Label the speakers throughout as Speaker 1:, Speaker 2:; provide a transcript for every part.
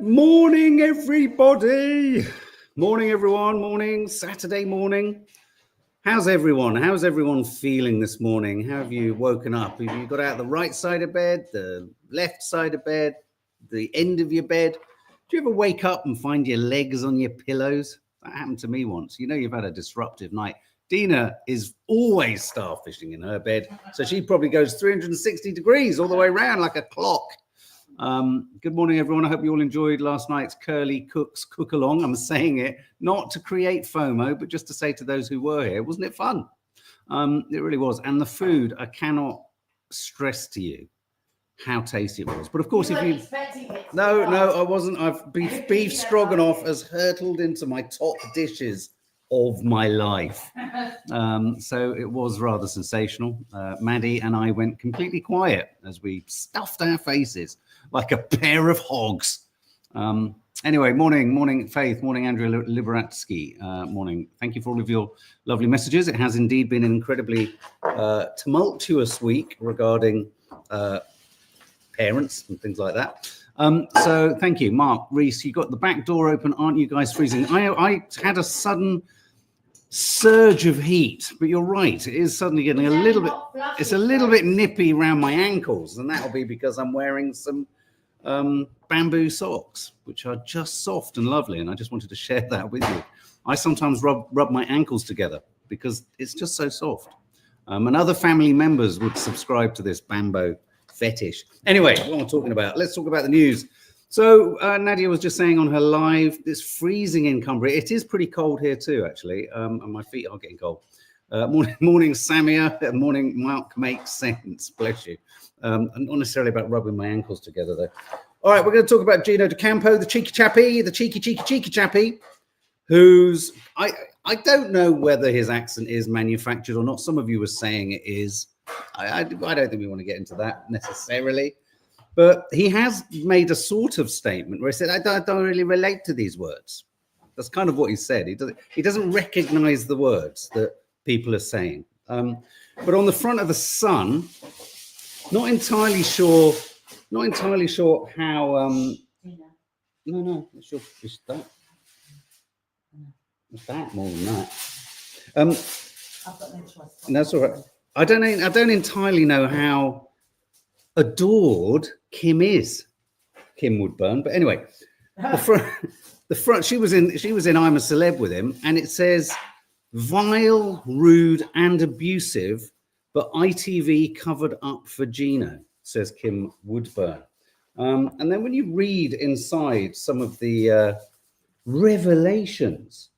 Speaker 1: Good morning, everybody. Morning, everyone. Morning, Saturday morning. How's everyone feeling this morning? How have you woken up? Have you got out the right side of bed, the left side of bed, the end of your bed? Do you ever wake up and find your legs on your pillows? That happened to me once. You know you've had a disruptive night. Gina is always starfishing in her bed, so she probably goes 360 degrees all the way around like a clock. Good morning, everyone. I hope you all enjoyed last night's Curly Cooks Cook Along. I'm saying it not to create FOMO, but just to say to those who were here, wasn't it fun? It really was. And the food, I cannot stress to you how tasty it was. But of course, if you no, I wasn't. I've beef stroganoff has hurtled into my top dishes of my life. So it was rather sensational. Maddie and I went completely quiet as we stuffed our faces like a pair of hogs. Anyway, morning, Faith. Morning, Andrea Liberatsky. Morning. Thank you for all of your lovely messages. It has indeed been an incredibly tumultuous week regarding parents and things like that. So thank you, Mark, Reese. You got the back door open. Aren't you guys freezing? I had a sudden surge of heat, but you're right. It is suddenly getting a little bit. It's a little bit nippy around my ankles, and that'll be because I'm wearing some bamboo socks, which are just soft and lovely. And I just wanted to share that with you. I sometimes rub my ankles together because it's just so soft. And other family members would subscribe to this bamboo fetish. Anyway, what am I talking about? Let's talk about the news. So Nadia was just saying on her live, it's freezing in Cumbria. It is pretty cold here too, actually, and my feet are getting cold. Morning, Samia. Morning, Mark makes sense. Bless you. Not necessarily about rubbing my ankles together, though. All right, we're going to talk about Gino D'Acampo, the cheeky chappy, who's, I don't know whether his accent is manufactured or not. Some of you were saying it is. I don't think we want to get into that necessarily. But he has made a sort of statement where he said, I don't really relate to these words. That's kind of what he said. He doesn't recognize the words that people are saying. But on the front of the Sun, not entirely sure how. No, it's that. It's that more than that.
Speaker 2: I've got no choice.
Speaker 1: That's all right. I don't entirely know how adored Kim Woodburn, but anyway, the front she was in I'm a Celeb with him, and it says vile, rude and abusive, but ITV covered up for Gino, says Kim Woodburn. And then when you read inside some of the revelations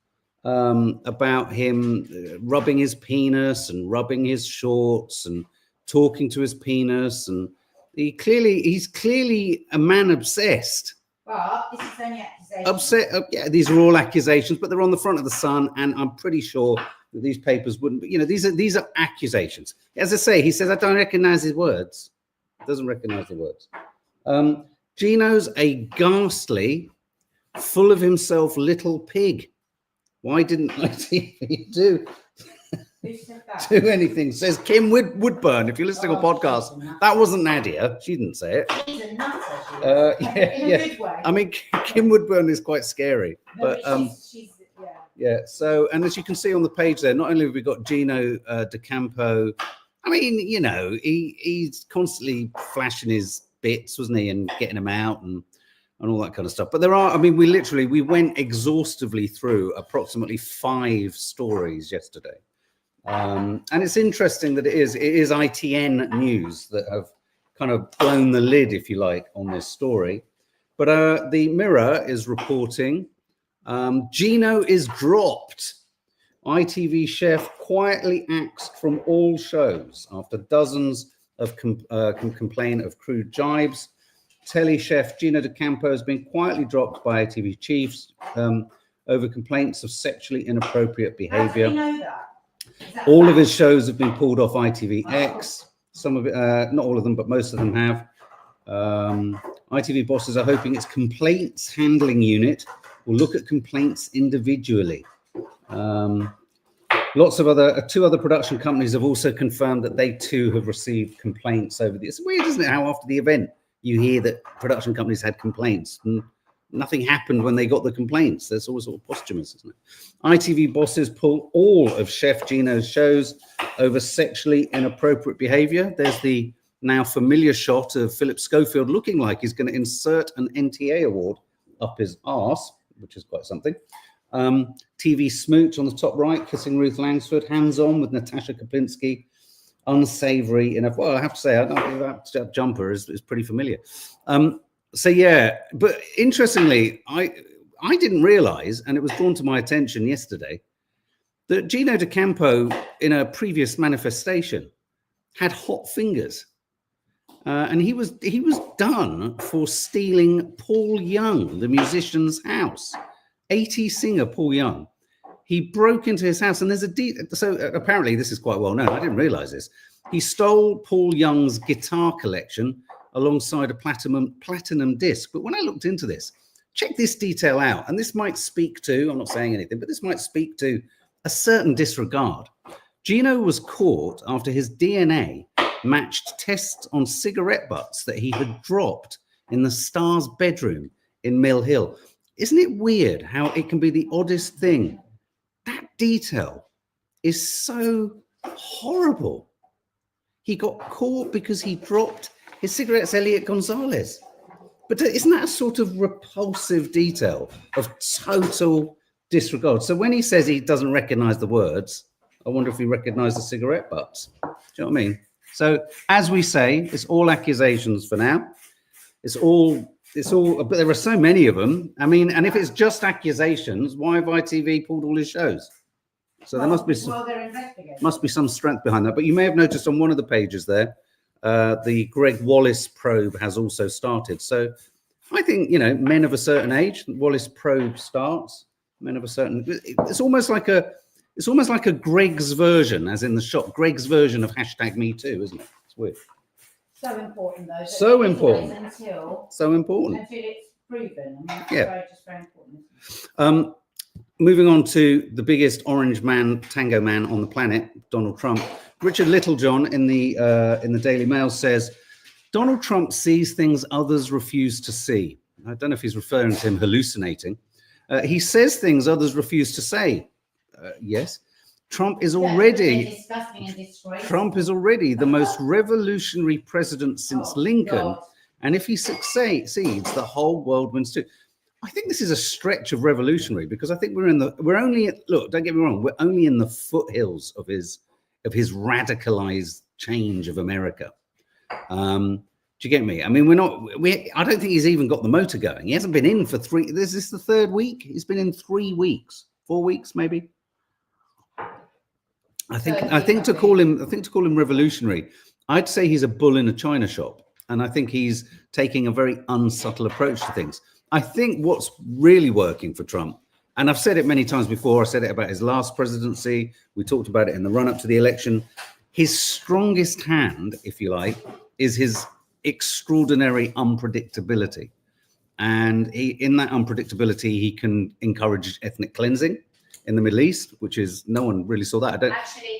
Speaker 1: about him rubbing his penis and rubbing his shorts and talking to his penis, and he's clearly a man obsessed.
Speaker 2: But this is only accusations.
Speaker 1: Upset. Yeah, these are all accusations, but they're on the front of the Sun, and I'm pretty sure that these papers wouldn't. But these are accusations. As I say, he says I don't recognize his words. Doesn't recognize the words. Gino's a ghastly, full of himself little pig. Why didn't ITV do anything? Says Kim Woodburn. If you're listening to a podcast, that wasn't Nadia. She didn't say it.
Speaker 2: She's a nutter.
Speaker 1: Yeah.
Speaker 2: In a good way.
Speaker 1: I mean, Kim Woodburn is quite scary.
Speaker 2: No,
Speaker 1: but
Speaker 2: she's
Speaker 1: yeah. So, and as you can see on the page there, not only have we got Gino D'Acampo. I mean, he's constantly flashing his bits, wasn't he, and getting them out and all that kind of stuff. But there are, I mean, we went exhaustively through approximately 5 stories yesterday. And it's interesting that it is ITN News that have kind of blown the lid, if you like, on this story. But the Mirror is reporting Gino is dropped. ITV chef quietly axed from all shows after dozens of complain of crude jibes. Telly chef Gino D'Acampo has been quietly dropped by ITV chiefs over complaints of sexually inappropriate behaviour.
Speaker 2: How do we know that?
Speaker 1: All of his shows have been pulled off ITVX. Some of it, not all of them, but most of them have. ITV bosses are hoping its complaints handling unit will look at complaints individually. Lots of two other production companies have also confirmed that they too have received complaints over the. It's weird, isn't it? How after the event you hear that production companies had complaints, and nothing happened when they got the complaints. That's always sort of posthumous, isn't it? ITV bosses pull all of Chef Gino's shows over sexually inappropriate behavior. There's the now familiar shot of Philip Schofield looking like he's going to insert an NTA award up his arse, which is quite something. TV smooch on the top right, kissing Ruth Langsford, hands-on with Natasha Kopinski, unsavory enough. Well, I have to say, I don't think that jumper is pretty familiar. So yeah, but interestingly, I didn't realize, and it was drawn to my attention yesterday, that Gino D'Acampo, in a previous manifestation, had hot fingers, and he was done for stealing Paul Young, the musician's house. 80s singer Paul Young. He broke into his house, and there's so apparently this is quite well known. I didn't realize this. He stole Paul Young's guitar collection alongside a platinum disc. But when I looked into this, check this detail out, and this might speak to, I'm not saying anything, but this might speak to a certain disregard. Gino was caught after his DNA matched tests on cigarette butts that he had dropped in the star's bedroom in Mill Hill. Isn't it weird how it can be the oddest thing? That detail is so horrible. He got caught because he dropped his cigarettes, Elliot Gonzalez. But isn't that a sort of repulsive detail of total disregard? So when he says he doesn't recognize the words, I wonder if he recognized the cigarette butts. Do you know what I mean? So as we say, it's all accusations for now. It's all, but there are so many of them. I mean, and if it's just accusations, why have ITV pulled all his shows? So there must be some strength behind that. But you may have noticed on one of the pages there, the Greg Wallace probe has also started. So I think, you know, men of a certain age, Wallace probe starts. Men of a certain, it's almost like a Greg's version, as in the shop. Greg's version of #MeToo, isn't it? It's weird.
Speaker 2: So important, though.
Speaker 1: So important.
Speaker 2: Until it's proven. I mean,
Speaker 1: yeah.
Speaker 2: Just very important.
Speaker 1: Moving on to the biggest orange man, tango man on the planet, Donald Trump. Richard Littlejohn in the Daily Mail says, Donald Trump sees things others refuse to see. I don't know if he's referring to him hallucinating. He says things others refuse to say. Yes. Trump is already the most revolutionary president since Lincoln. God. And if he succeeds, the whole world wins too. I think this is a stretch of revolutionary because I think we're only look, don't get me wrong, we're only in the foothills of his radicalized change of America. Do you get me? I mean, I don't think he's even got the motor going. He hasn't been in for this is the third week. He's been in 3 weeks, 4 weeks, maybe. I think to call him revolutionary, I'd say he's a bull in a china shop. And I think he's taking a very unsubtle approach to things. I think what's really working for Trump, and I've said it many times before, I said it about his last presidency, we talked about it in the run-up to the election, his strongest hand, if you like, is his extraordinary unpredictability. And in that unpredictability, he can encourage ethnic cleansing in the Middle East, which is, no one really saw that.
Speaker 2: Actually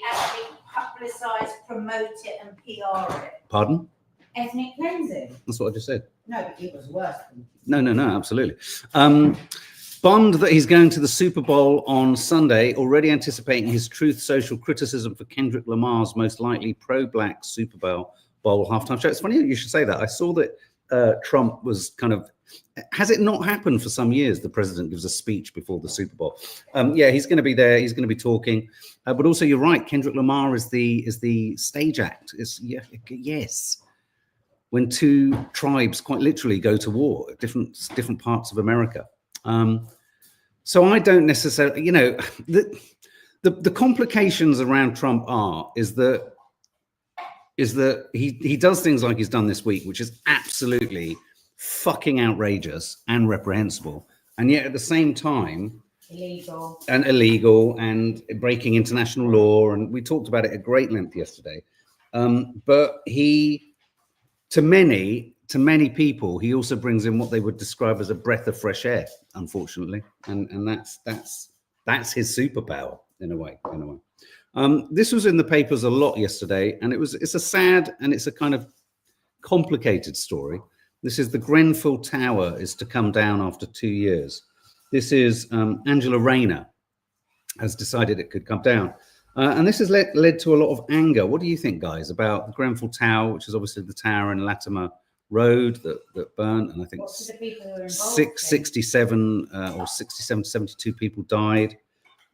Speaker 2: publicise, promote it and PR it.
Speaker 1: Pardon?
Speaker 2: Ethnic cleansing.
Speaker 1: That's what I just said.
Speaker 2: No, but it was worse.
Speaker 1: No, absolutely. Bummed that he's going to the Super Bowl on Sunday, already anticipating his Truth Social criticism for Kendrick Lamar's most likely pro-black Super Bowl halftime show. It's funny you should say that. I saw that Trump was kind of, has it not happened for some years? The president gives a speech before the Super Bowl. Yeah, he's going to be there. He's going to be talking. But also, you're right. Kendrick Lamar is the stage act. Yes. When two tribes quite literally go to war at different parts of America. So I don't necessarily, you know, the complications around Trump is that he does things like he's done this week, which is absolutely fucking outrageous and reprehensible, and yet at the same time illegal and breaking international law. And we talked about it at great length yesterday. But he, to many people, he also brings in what they would describe as a breath of fresh air, unfortunately, and that's his superpower in a way. This was in the papers a lot yesterday, and it's a sad and it's a kind of complicated story. This is the Grenfell Tower is to come down after 2 years. This is Angela Rayner has decided it could come down. And this has led to a lot of anger. What do you think, guys, about the Grenfell Tower, which is obviously the tower in Latimer Road that burnt? And I think 67 or 67 to 72 people died.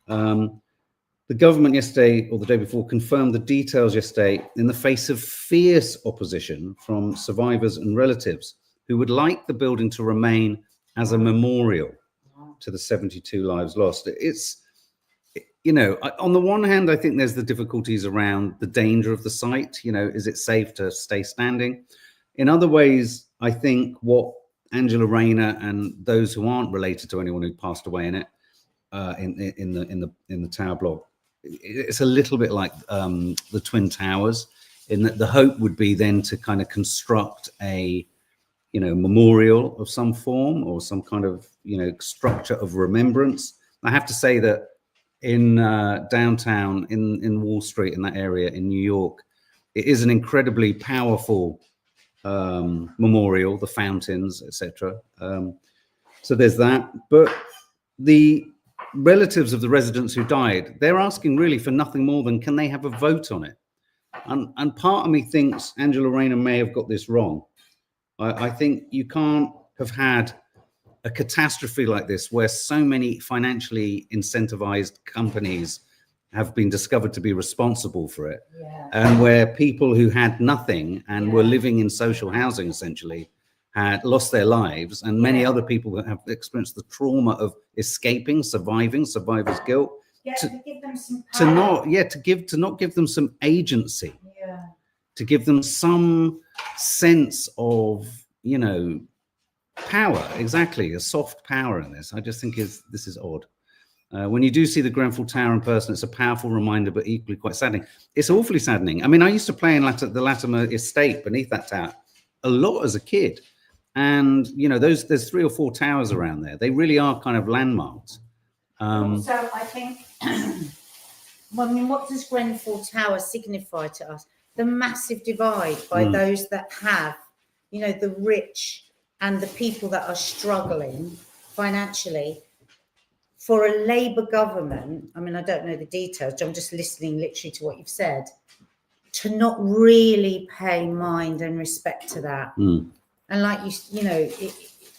Speaker 1: The government yesterday or the day before confirmed the details yesterday in the face of fierce opposition from survivors and relatives who would like the building to remain as a memorial to the 72 lives lost. It's, you know, on the one hand, I think there's the difficulties around the danger of the site. You know, is it safe to stay standing? In other ways, I think what Angela Rayner and those who aren't related to anyone who passed away in it, in the tower block, it's a little bit like the Twin Towers, in that the hope would be then to kind of construct a, you know, memorial of some form or some kind of, you know, structure of remembrance. I have to say that in downtown, in Wall Street, in that area in New York, it is an incredibly powerful memorial, the fountains, etc. So there's that. But the relatives of the residents who died, they're asking really for nothing more than, can they have a vote on it? And part of me thinks Angela Rayner may have got this wrong. I think you can't have had a catastrophe like this where so many financially incentivized companies have been discovered to be responsible for it, and where people who had nothing and were living in social housing essentially had lost their lives, and many other people that have experienced the trauma of escaping, surviving, survivor's guilt,
Speaker 2: to give them some power.
Speaker 1: to not give them some agency, to give them some sense of, you know, power, exactly, a soft power in this. I just think this is odd. When you do see the Grenfell Tower in person, it's a powerful reminder, but equally quite saddening. It's awfully saddening. I mean, I used to play in the Latimer estate beneath that tower a lot as a kid. And, you know, there's 3 or 4 towers around there. They really are kind of landmarks.
Speaker 2: So I think, well, I mean, what does Grenfell Tower signify to us? The massive divide by those that have, you know, the rich and the people that are struggling financially. For a Labour government, I mean, I don't know the details, I'm just listening literally to what you've said, to not really pay mind and respect to that. And like you know,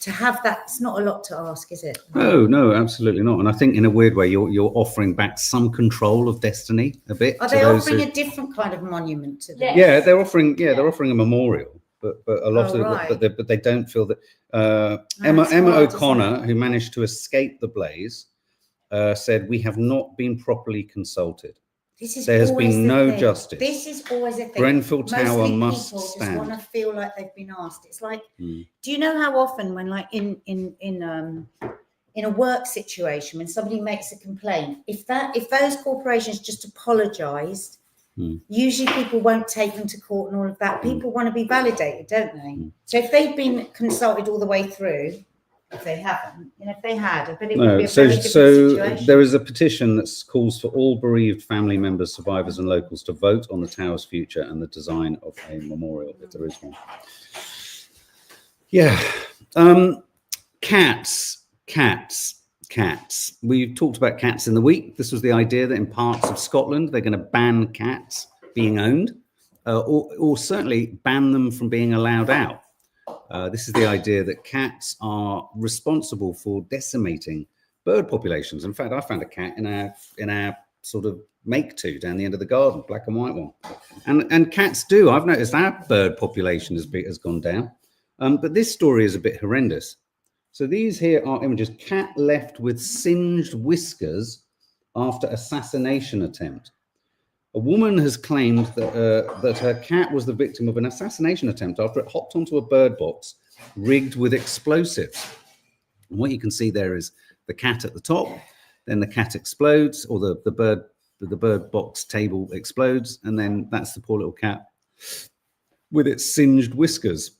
Speaker 2: to have that, it's not a lot to ask, is it?
Speaker 1: No, absolutely not. And I think in a weird way, you're offering back some control of destiny a bit.
Speaker 2: Are they offering a different kind of monument to them?
Speaker 1: Yeah, they're offering a memorial, but a lot of it, but they don't feel that. Emma O'Connor, who managed to escape the blaze, said, "We have not been properly consulted. There has been no justice. This is always a thing. Grenfell Tower must stand." People just want to feel like they've been asked. It's like, do you know how often when, like, in a work situation, when somebody makes a complaint, if those corporations just apologized, usually people won't take them to court and all of that. People want to be validated, don't they? So if they've been consulted all the way through, if they haven't, and if they had, I bet it would be a very different situation. There is a petition that calls for all bereaved family members, survivors and locals to vote on the tower's future and the design of a memorial, if there is one. Yeah. Cats. We've talked about cats in the week. This was the idea that in parts of Scotland, they're going to ban cats being owned, or certainly ban them from being allowed out. This is the idea that cats are responsible for decimating bird populations. In fact, I found a cat in our sort of make-to down the end of the garden, black and white one. And cats do. I've noticed our bird population has gone down. But this story is a bit horrendous. So these here are images. Cat left with singed whiskers after assassination attempt. A woman has claimed that her cat was the victim of an assassination attempt after it hopped onto a bird box rigged with explosives. And what you can see there is the cat at the top, then the cat explodes, or the bird box table explodes, and then that's the poor little cat with its singed whiskers.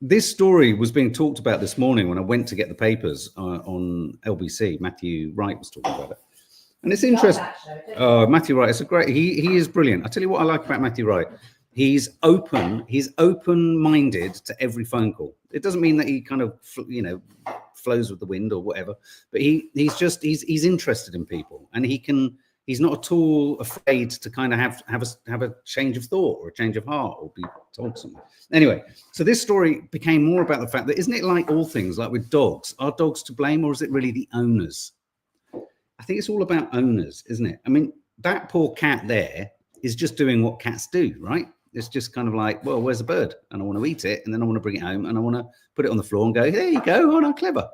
Speaker 1: This story was being talked about this morning when I went to get the papers on LBC. Matthew Wright was talking about it. And it's interesting. Matthew Wright, it's a great, he is brilliant. I tell you what I like about Matthew Wright. He's open-minded to every phone call. It doesn't mean that he kind of, flows with the wind or whatever, but he's interested in people, and he's not at all afraid to kind of have a change of thought or a change of heart or be told something. Anyway, so this story became more about the fact that, isn't it like all things, like with dogs, are dogs to blame, or is it really the owners? I think it's all about owners, isn't it? I mean, that poor cat there is just doing what cats do, right? It's just kind of like, well, where's the bird? And I want to eat it, and then I want to bring it home, and I want to put it on the floor and go, there you go, oh, no, clever.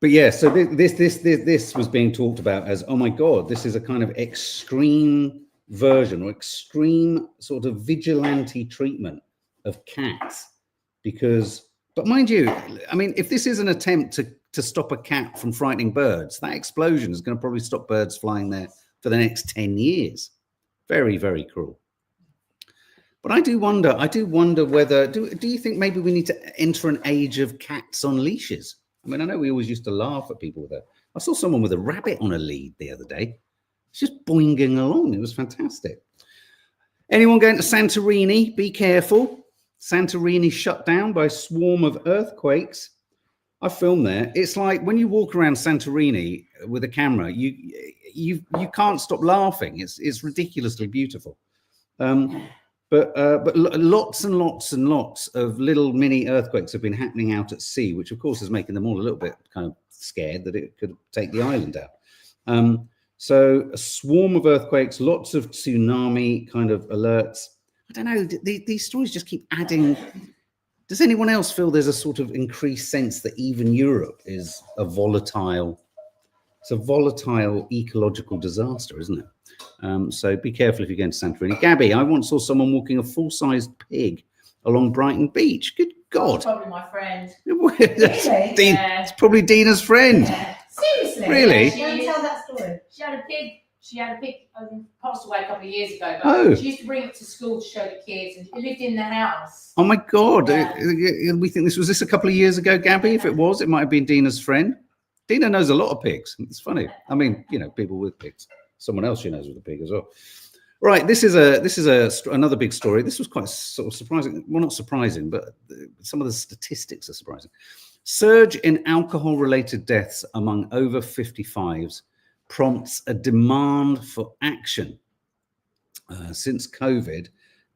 Speaker 1: But yeah, so this was being talked about as, oh my God, this is a kind of extreme version or extreme sort of vigilante treatment of cats. But mind you, I mean, if this is an attempt to stop a cat from frightening birds, that explosion is going to probably stop birds flying there for the next 10 years. Very, very cruel. But I do wonder whether, do you think maybe we need to enter an age of cats on leashes? I mean, I know we always used to laugh at people with that. I saw someone with a rabbit on a lead the other day. It's just boinging along. It was fantastic. Anyone going to Santorini, be careful. Santorini shut down by a swarm of earthquakes. I filmed there. It's like when you walk around Santorini with a camera, you can't stop laughing. It's ridiculously beautiful. But lots and lots and lots of little mini earthquakes have been happening out at sea, which of course is making them all a little bit kind of scared that it could take the island out. So a swarm of earthquakes, lots of tsunami kind of alerts. I don't know, these stories just keep adding. Does anyone else feel there's a sort of increased sense that even Europe is a volatile ecological disaster, isn't it? So be careful if you're going to Santorini. Gabby, I once saw someone walking a full-sized pig along Brighton Beach. Good God.
Speaker 3: Probably my friend.
Speaker 2: Really?
Speaker 1: It's probably Dina's friend.
Speaker 3: Yeah.
Speaker 2: Seriously?
Speaker 1: Really?
Speaker 2: Don't tell that story.
Speaker 3: She had a pig. Passed away a couple of years ago. But
Speaker 1: Oh.
Speaker 3: She used to bring it to school to show the kids, and it lived in the house.
Speaker 1: Oh my God.
Speaker 3: Yeah.
Speaker 1: We think was this a couple of years ago, Gabby? If it was, it might have been Dina's friend. Dina knows a lot of pigs. It's funny. I mean, people with pigs. Someone else she knows with a pig as well. Right, this is another big story. This was quite sort of surprising. Well, not surprising, but some of the statistics are surprising. Surge in alcohol-related deaths among over 55s prompts a demand for action. Since COVID,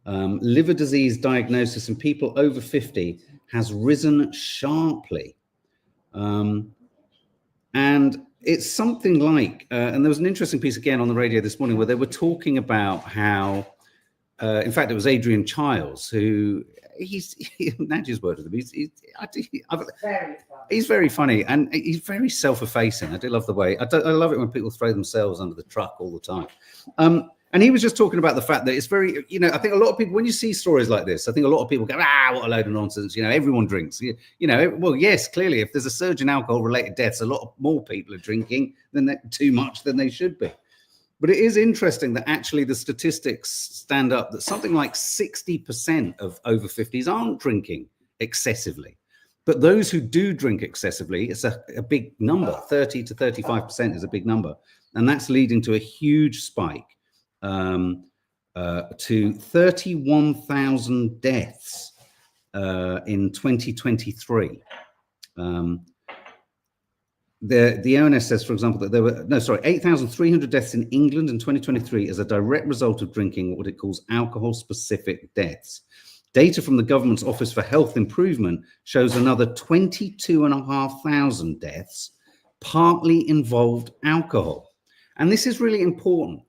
Speaker 1: liver disease diagnosis in people over 50 has risen sharply. And it's something like, and there was an interesting piece again on the radio this morning where they were talking about how, in fact, it was Adrian Chiles, who Nadja's worked with him. He's very funny, and he's very self-effacing. I do love the way, I love it when people throw themselves under the truck all the time. And he was just talking about the fact that it's very, I think a lot of people, when you see stories like this, I think a lot of people go, what a load of nonsense. Everyone drinks. Well, yes, clearly, if there's a surge in alcohol-related deaths, a lot more people are drinking too much than they should be. But it is interesting that actually the statistics stand up that something like 60% of over 50s aren't drinking excessively. But those who do drink excessively, it's a big number. 30 to 35% is a big number. And that's leading to a huge spike. To 31,000 deaths in 2023. The ONS says, for example, that there were 8,300 deaths in England in 2023 as a direct result of drinking what it calls alcohol-specific deaths. Data from the government's Office for Health Improvement shows another 22,500 deaths partly involved alcohol. And this is really important.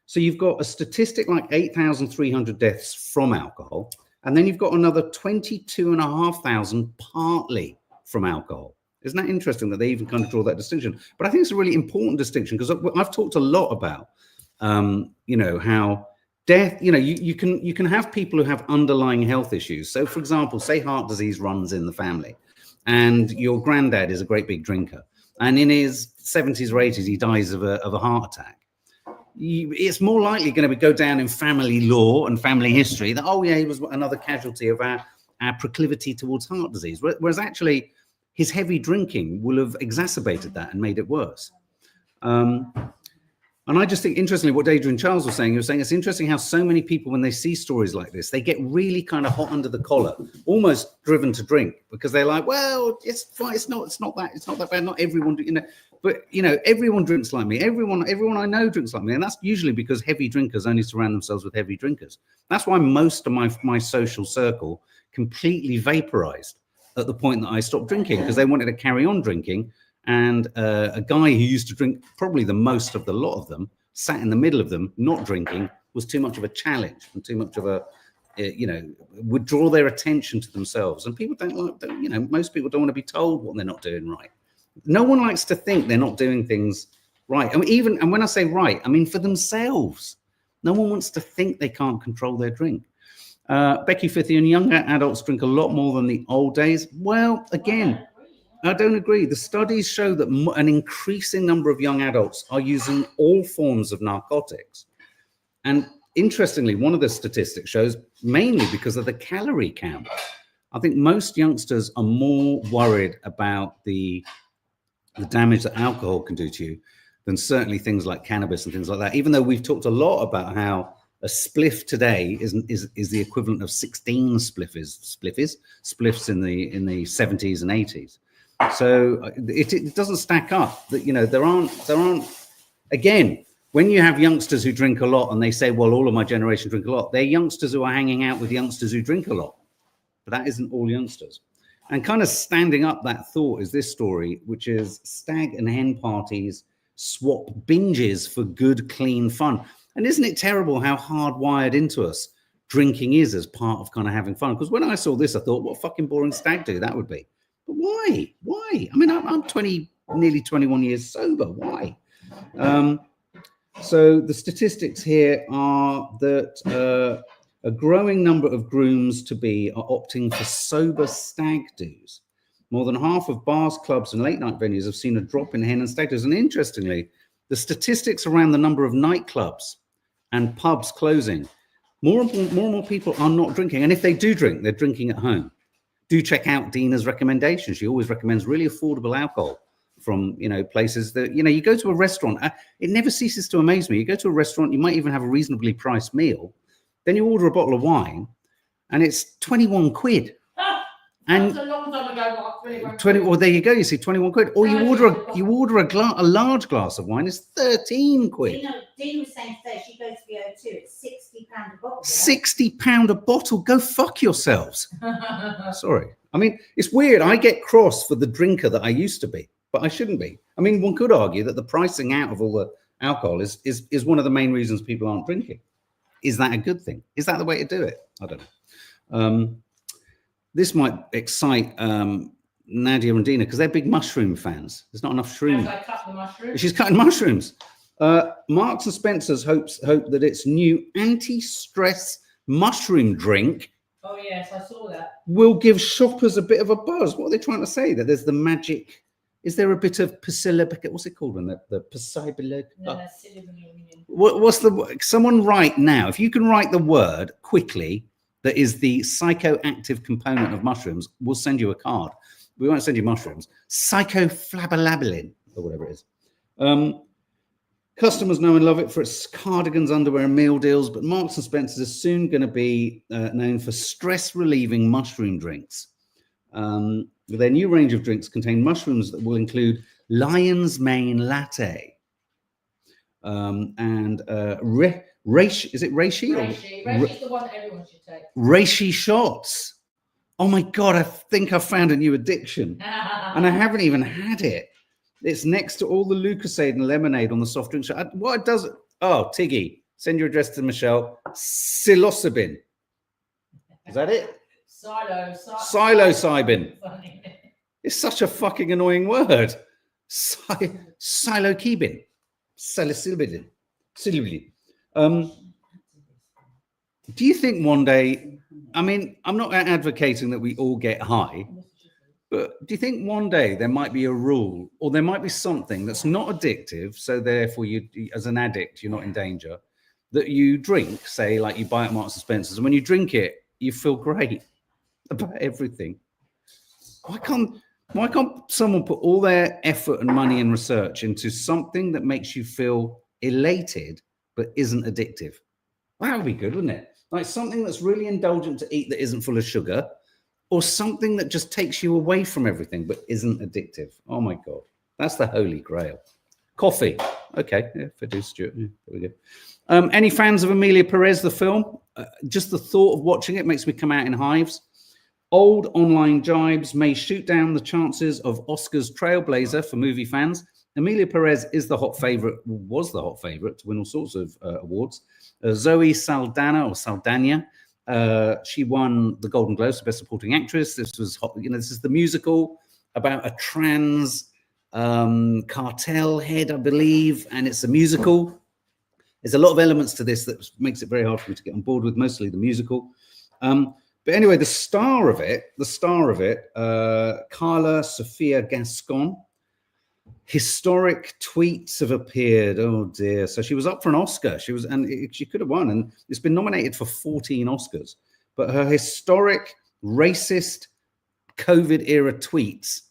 Speaker 1: So you've got a statistic like 8,300 deaths from alcohol, and then you've got another 22,500 partly from alcohol. Isn't that interesting that they even kind of draw that distinction? But I think it's a really important distinction because I've talked a lot about, how death, you can have people who have underlying health issues. So, for example, say heart disease runs in the family, and your granddad is a great big drinker, and in his 70s or 80s he dies of a heart attack. It's more likely going to go down in family law and family history that, he was another casualty of our proclivity towards heart disease. Whereas actually his heavy drinking will have exacerbated that and made it worse. And I just think, interestingly, what Adrian Charles was saying, he was saying it's interesting how so many people, when they see stories like this, they get really kind of hot under the collar, almost driven to drink, because they're like, well, it's fine, it's not that bad. Not everyone, but everyone drinks like me. Everyone I know drinks like me, and that's usually because heavy drinkers only surround themselves with heavy drinkers. That's why most of my social circle completely vaporized at the point that I stopped drinking, because they wanted to carry on drinking. And a guy who used to drink probably the most of the lot of them, sat in the middle of them, not drinking, was too much of a challenge and too much of a, would draw their attention to themselves. And people most people don't want to be told what they're not doing right. No one likes to think they're not doing things right. I mean, and when I say right, I mean for themselves. No one wants to think they can't control their drink. Becky Fithian, younger adults drink a lot more than the old days. Well, again, I don't agree. The studies show that an increasing number of young adults are using all forms of narcotics. And interestingly, one of the statistics shows mainly because of the calorie count. I think most youngsters are more worried about the damage that alcohol can do to you than certainly things like cannabis and things like that, even though we've talked a lot about how a spliff today is the equivalent of 16 spliffs in the 70s and 80s. So it doesn't stack up. That there aren't again, when you have youngsters who drink a lot and they say, well, all of my generation drink a lot, they're youngsters who are hanging out with youngsters who drink a lot, but that isn't all youngsters. And kind of standing up that thought is this story, which is stag and hen parties swap binges for good, clean fun. And isn't it terrible how hardwired into us drinking is as part of kind of having fun? Because when I saw this, I thought, what a fucking boring stag do that would be. But why? I mean, I'm nearly 21 years sober. Why? So the statistics here are that a growing number of grooms-to-be are opting for sober stag do's. More than half of bars, clubs, and late-night venues have seen a drop in hen and stag do's. And interestingly, the statistics around the number of nightclubs and pubs closing, more and more people are not drinking. And if they do drink, they're drinking at home. Do check out Dina's recommendations. She always recommends really affordable alcohol from, places that, you go to a restaurant. It never ceases to amaze me. You go to a restaurant, you might even have a reasonably priced meal. Then you order a bottle of wine and it's 21 quid. And
Speaker 3: that's a long time ago, Mark.
Speaker 1: 20, well, there you go. You see 21 quid. Or you order a large glass of wine, it's 13 quid.
Speaker 2: Dina was saying today she goes to the O2, it's £60 a bottle.
Speaker 1: £60 a bottle. Go fuck yourselves. Sorry. I mean, it's weird. I get cross for the drinker that I used to be, but I shouldn't be. I mean, one could argue that the pricing out of all the alcohol is one of the main reasons people aren't drinking. Is that a good thing? Is that the way to do it? I don't know. This might excite Nadia and Dina because they're big mushroom fans. There's not enough shroom.
Speaker 3: I cut the mushrooms.
Speaker 1: She's cutting mushrooms. Marks and Spencer's hope that its new anti-stress mushroom drink.
Speaker 3: Oh yes, I saw that.
Speaker 1: Will give shoppers a bit of a buzz. What are they trying to say? That there's the magic. Is there a bit of psilocybin? What's it called? The psilocybin.
Speaker 3: No, that's psilocybin.
Speaker 1: What's someone write now? If you can write the word quickly, that is the psychoactive component of mushrooms, we'll send you a card. We won't send you mushrooms. Psychoflabalabulin, or whatever it is. Customers know and love it for its cardigans, underwear, and meal deals, but Marks and Spencer's is soon going to be known for stress-relieving mushroom drinks. Their new range of drinks contain mushrooms that will include lion's mane latte and reishi. Is it reishi?
Speaker 3: Reishi's the one that everyone should take.
Speaker 1: Reishi shots. Oh my God, I think I've found a new addiction. And I haven't even had it. It's next to all the Lucasade and lemonade on the soft drink shop. What it does? Oh, Tiggy, send your address to Michelle. Psilocybin. Is that it? Psilocybin. It's such a fucking annoying word. Psilocybin. Psilocybin. Do you think one day, I mean, I'm not advocating that we all get high, but do you think one day there might be a rule or there might be something that's not addictive, so therefore you, as an addict, you're not in danger, that you drink, say, like you buy at Marks and Spencer's, and when you drink it, you feel great about everything? Why can't someone put all their effort and money and research into something that makes you feel elated but isn't addictive. That would be good, wouldn't it? Like something that's really indulgent to eat that isn't full of sugar, or something that just takes you away from everything but isn't addictive. Oh my God, that's the holy grail. Coffee. Okay, yeah, if I do, Stuart. Yeah, there we go. Any fans of Emilia Perez, the film? Just the thought of watching it makes me come out in hives. Old online jibes may shoot down the chances of Oscar's trailblazer for movie fans. Emilia Perez is the hot favorite, was the hot favorite to win all sorts of awards. Zoe Saldana, she won the Golden Globes for Best Supporting Actress. This was hot, this is the musical about a trans cartel head, I believe, and it's a musical. There's a lot of elements to this that makes it very hard for me to get on board with, mostly the musical. But anyway, the star of it, Carla Sofia Gascon. Historic tweets have appeared. Oh dear! So she was up for an Oscar. She could have won, and it's been nominated for 14 Oscars. But her historic racist COVID-era tweets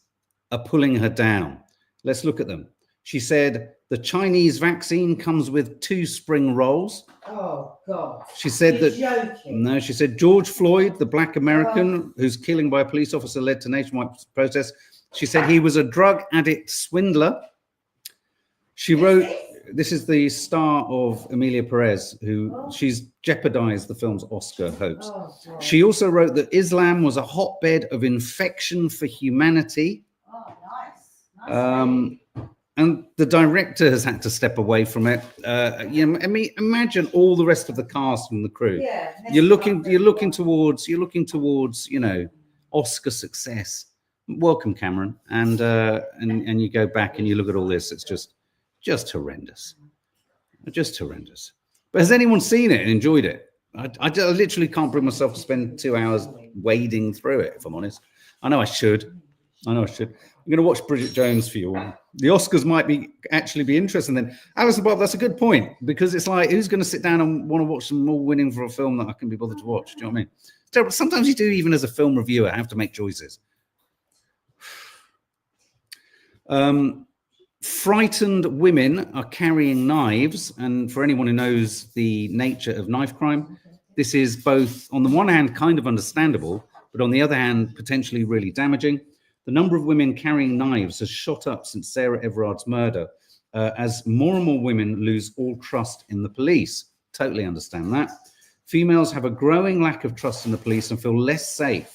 Speaker 1: are pulling her down. Let's look at them. She said the Chinese vaccine comes with 2 spring rolls.
Speaker 2: Oh God!
Speaker 1: She said
Speaker 2: You're
Speaker 1: that.
Speaker 2: joking.
Speaker 1: No, she said George Floyd, the Black American whose killing by a police officer led to nationwide protests. She said he was a drug addict swindler. She wrote, this is the star of Emilia Perez, who she's jeopardized the film's Oscar hopes.
Speaker 2: Oh,
Speaker 1: She also wrote that Islam was a hotbed of infection for humanity.
Speaker 2: oh nice.
Speaker 1: And the director has had to step away from it. I mean, imagine all the rest of the cast and the crew.
Speaker 2: Yeah,
Speaker 1: You're looking towards, Oscar success. Welcome, Cameron, and you go back and you look at all this. It's just horrendous, just horrendous. But has anyone seen it and enjoyed it? I literally can't bring myself to spend 2 hours wading through it. If I'm honest, I know I should. I'm going to watch Bridget Jones for you all. The Oscars might actually be interesting then. Alison Bob, that's a good point, because it's like, who's going to sit down and want to watch them all winning for a film that I can be bothered to watch? Do you know what I mean? It's terrible. Sometimes you do, even as a film reviewer, have to make choices. Frightened women are carrying knives, and for anyone who knows the nature of knife crime, this is both, on the one hand, kind of understandable, but on the other hand, potentially really damaging. The number of women carrying knives has shot up since Sarah Everard's murder, as more and more women lose all trust in the police. Totally understand that. Females have a growing lack of trust in the police and feel less safe.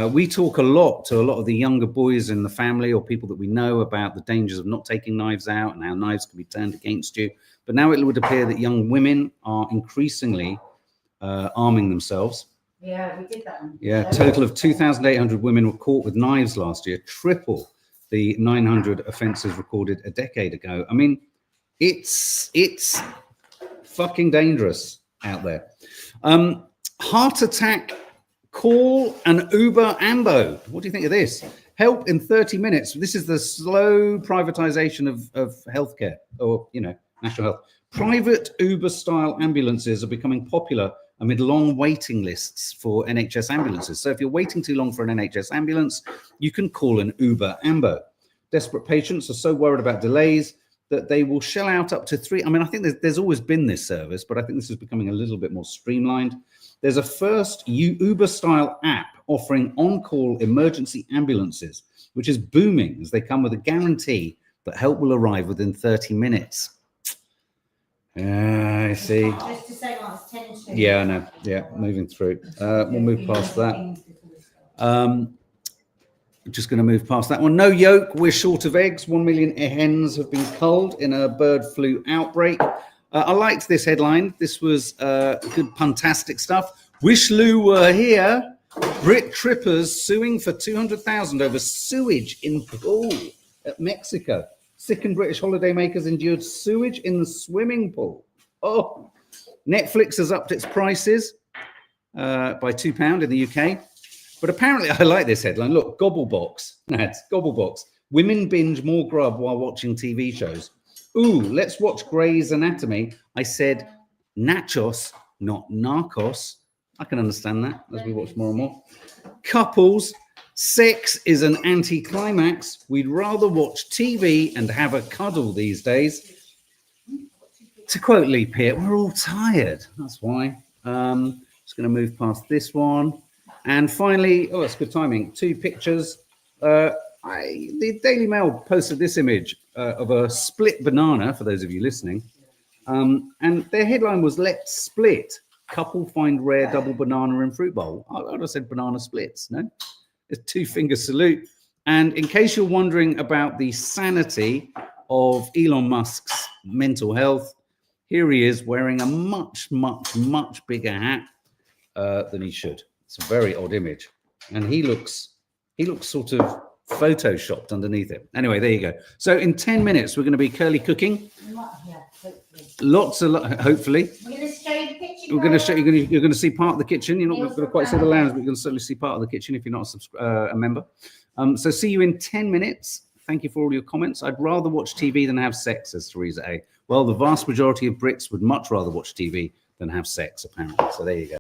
Speaker 1: We talk a lot to a lot of the younger boys in the family or people that we know about the dangers of not taking knives out and how knives can be turned against you. But now it would appear that young women are increasingly arming themselves.
Speaker 2: Yeah, we did that one.
Speaker 1: Yeah, a total of 2,800 women were caught with knives last year, triple the 900 offences recorded a decade ago. I mean, it's fucking dangerous out there. Heart attack. Call an Uber Ambo. What do you think of this? Help in 30 minutes. This is the slow privatization of healthcare, or, national health. Private Uber-style ambulances are becoming popular amid long waiting lists for NHS ambulances. So if you're waiting too long for an NHS ambulance, you can call an Uber Ambo. Desperate patients are so worried about delays that they will shell out up to I think there's always been this service, but I think this is becoming a little bit more streamlined. There's a first Uber-style app offering on-call emergency ambulances, which is booming as they come with a guarantee that help will arrive within 30 minutes. I see.
Speaker 2: Just to say, it's 10 to.
Speaker 1: Yeah, I know. Yeah, moving through. We'll move past that. Just going to move past that one. No yolk, we're short of eggs. 1 million hens have been culled in a bird flu outbreak. I liked this headline. This was good, puntastic stuff. Wish Lou were here. Brit trippers suing for 200,000 over sewage in pool at Mexico. Sickened British holidaymakers endured sewage in the swimming pool. Oh, Netflix has upped its prices by £2 in the UK. But apparently, I like this headline. Look, Gobblebox. That's Gobblebox. Women binge more grub while watching TV shows. Ooh, let's watch Grey's Anatomy. I said nachos, not narcos. I can understand that as we watch more and more. Couples, sex is an anticlimax. We'd rather watch TV and have a cuddle these days. To quote Lee Peart, we're all tired. That's why. Just going to move past this one. And finally, oh, that's good timing. 2 pictures. The Daily Mail posted this image of a split banana, for those of you listening. And their headline was, "Let's split. Couple find rare double banana in fruit bowl." I would have said banana splits, no? It's 2-finger salute. And in case you're wondering about the sanity of Elon Musk's mental health, here he is wearing a much, much, much bigger hat than he should. It's a very odd image. And he looks sort of photoshopped underneath it. Anyway, there you go. So in 10 minutes, we're going to be curly cooking. Hopefully.
Speaker 2: We're going to show you the kitchen.
Speaker 1: We're going to show you. You're going to see part of the kitchen. You're not going to quite see the lounge, but you're going to certainly see part of the kitchen if you're not a member. So see you in 10 minutes. Thank you for all your comments. I'd rather watch TV than have sex, says Theresa A. Well, the vast majority of Brits would much rather watch TV than have sex, apparently. So there you go.